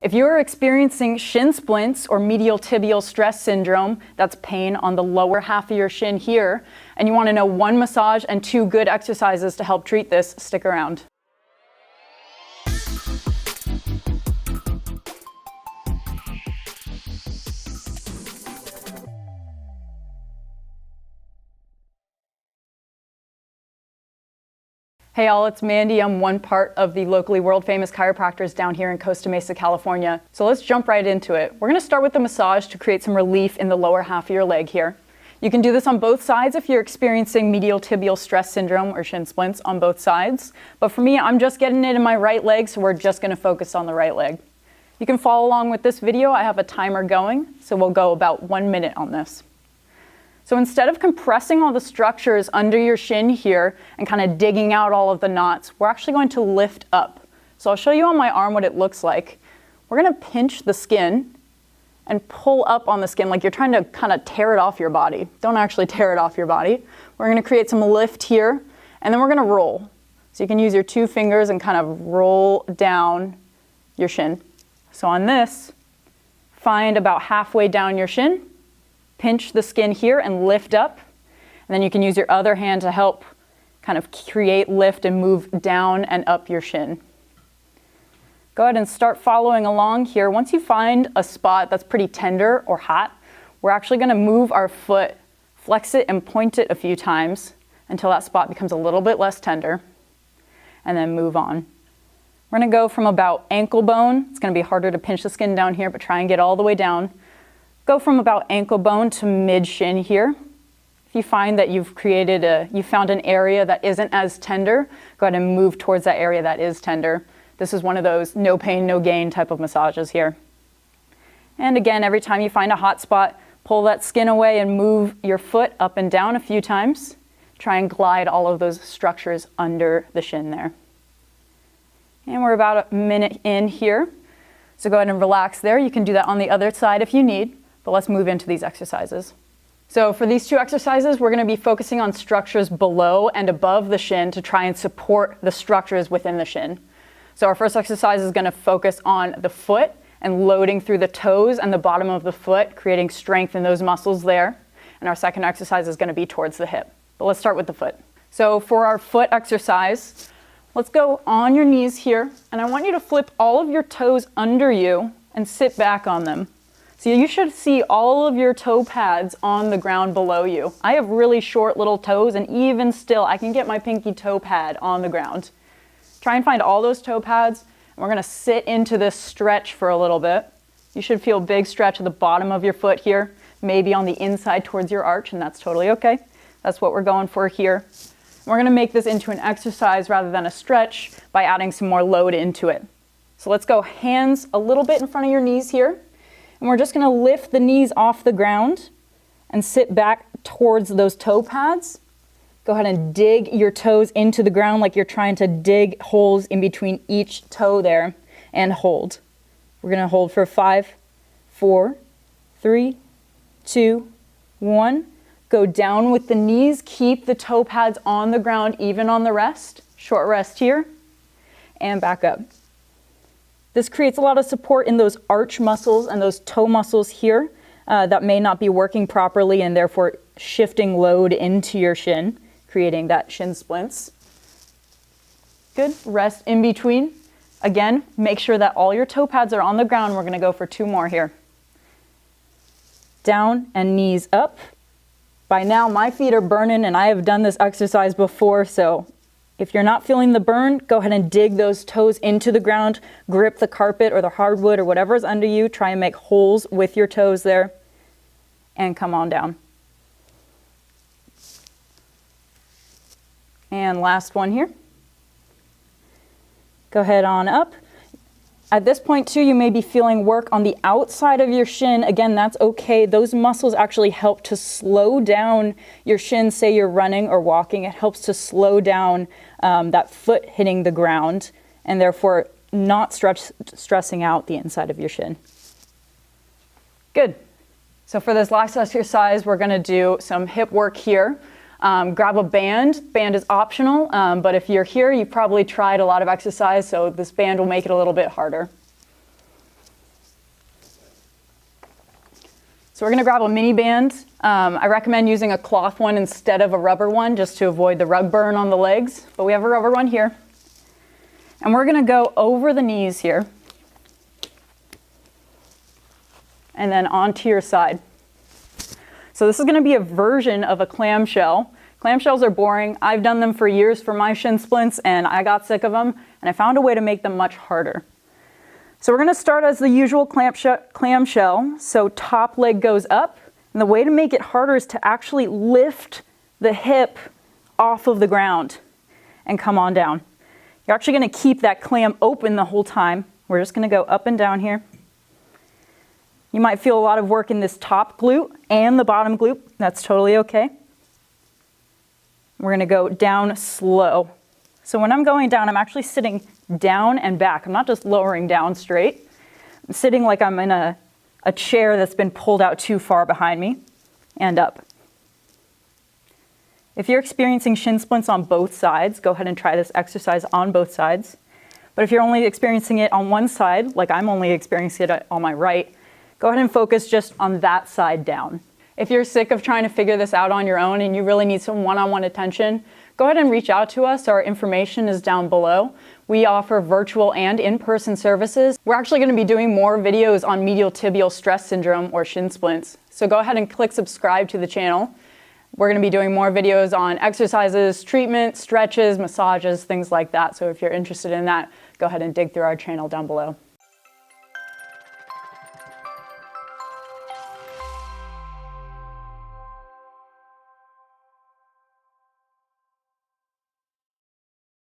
If you're experiencing shin splints or medial tibial stress syndrome, that's pain on the lower half of your shin here, and you want to know one massage and 2 good exercises to help treat this, stick around. Hey all, it's Mandy. I'm one part of the locally world-famous chiropractors down here in Costa Mesa, California. So let's jump right into it. We're going to start with the massage to create some relief in the lower half of your leg here. You can do this on both sides if you're experiencing medial tibial stress syndrome or shin splints on both sides. But for me, I'm just getting it in my right leg, so we're just going to focus on the right leg. You can follow along with this video. I have a timer going, so we'll go about 1 minute on this. So instead of compressing all the structures under your shin here and kind of digging out all of the knots, we're actually going to lift up. So I'll show you on my arm what it looks like. We're going to pinch the skin and pull up on the skin like you're trying to kind of tear it off your body. Don't actually tear it off your body. We're going to create some lift here, and then we're going to roll. So you can use your 2 fingers and kind of roll down your shin. So on this, find about halfway down your shin, pinch the skin here and lift up. And then you can use your other hand to help kind of create lift and move down and up your shin. Go ahead and start following along here. Once you find a spot that's pretty tender or hot, we're actually going to move our foot, flex it and point it a few times until that spot becomes a little bit less tender, and then move on. We're going to go from about ankle bone. It's going to be harder to pinch the skin down here, but try and get all the way down. Go from about ankle bone to mid shin here. If you find that you found an area that isn't as tender, go ahead and move towards that area that is tender. This is one of those no pain, no gain type of massages here. And again, every time you find a hot spot, pull that skin away and move your foot up and down a few times. Try and glide all of those structures under the shin there. And we're about a minute in here. So go ahead and relax there. You can do that on the other side if you need. But let's move into these exercises. So for these 2 exercises, we're going to be focusing on structures below and above the shin to try and support the structures within the shin. So our first exercise is going to focus on the foot and loading through the toes and the bottom of the foot, creating strength in those muscles there. And our second exercise is going to be towards the hip. But let's start with the foot. So for our foot exercise, let's go on your knees here. And I want you to flip all of your toes under you and sit back on them. So you should see all of your toe pads on the ground below you. I have really short little toes, and even still, I can get my pinky toe pad on the ground. Try and find all those toe pads, and we're going to sit into this stretch for a little bit. You should feel a big stretch at the bottom of your foot here, maybe on the inside towards your arch, and that's totally okay. That's what we're going for here. We're going to make this into an exercise rather than a stretch by adding some more load into it. So let's go hands a little bit in front of your knees here. And we're just going to lift the knees off the ground and sit back towards those toe pads. Go ahead and dig your toes into the ground like you're trying to dig holes in between each toe there, and hold. We're going to hold for 5, 4, 3, 2, 1. Go down with the knees. Keep the toe pads on the ground, even on the rest. Short rest here. And back up. This creates a lot of support in those arch muscles and those toe muscles here that may not be working properly, and therefore shifting load into your shin, creating that shin splints. Good. Rest in between. Again, make sure that all your toe pads are on the ground. We're going to go for 2 more here. Down and knees up. By now, my feet are burning, and I have done this exercise before, so if you're not feeling the burn, go ahead and dig those toes into the ground, grip the carpet or the hardwood or whatever's under you, try and make holes with your toes there, and come on down. And last one here. Go ahead on up. At this point too, you may be feeling work on the outside of your shin. Again, that's okay. Those muscles actually help to slow down your shin. Say you're running or walking, it helps to slow down that foot hitting the ground, and therefore not stressing out the inside of your shin. Good. So for this last exercise, we're going to do some hip work here. Grab a band. Band is optional, but if you're here, you've probably tried a lot of exercise, so this band will make it a little bit harder. So we're gonna grab a mini band. I recommend using a cloth one instead of a rubber one just to avoid the rug burn on the legs, but we have a rubber one here. And we're gonna go over the knees here and then onto your side. So this is gonna be a version of a clamshell. Clamshells are boring. I've done them for years for my shin splints and I got sick of them, and I found a way to make them much harder. So we're gonna start as the usual clamshell. So top leg goes up, and the way to make it harder is to actually lift the hip off of the ground and come on down. You're actually gonna keep that clam open the whole time. We're just gonna go up and down here. You might feel a lot of work in this top glute and the bottom glute. That's totally okay. We're gonna go down slow. So when I'm going down, I'm actually sitting down and back. I'm not just lowering down straight. I'm sitting like I'm in a chair that's been pulled out too far behind me, and up. If you're experiencing shin splints on both sides, go ahead and try this exercise on both sides. But if you're only experiencing it on one side, like I'm only experiencing it on my right, go ahead and focus just on that side down. If you're sick of trying to figure this out on your own and you really need some one-on-one attention, go ahead and reach out to us. Our information is down below. We offer virtual and in-person services. We're actually going to be doing more videos on medial tibial stress syndrome or shin splints. So go ahead and click subscribe to the channel. We're going to be doing more videos on exercises, treatment, stretches, massages, things like that. So if you're interested in that, go ahead and dig through our channel down below.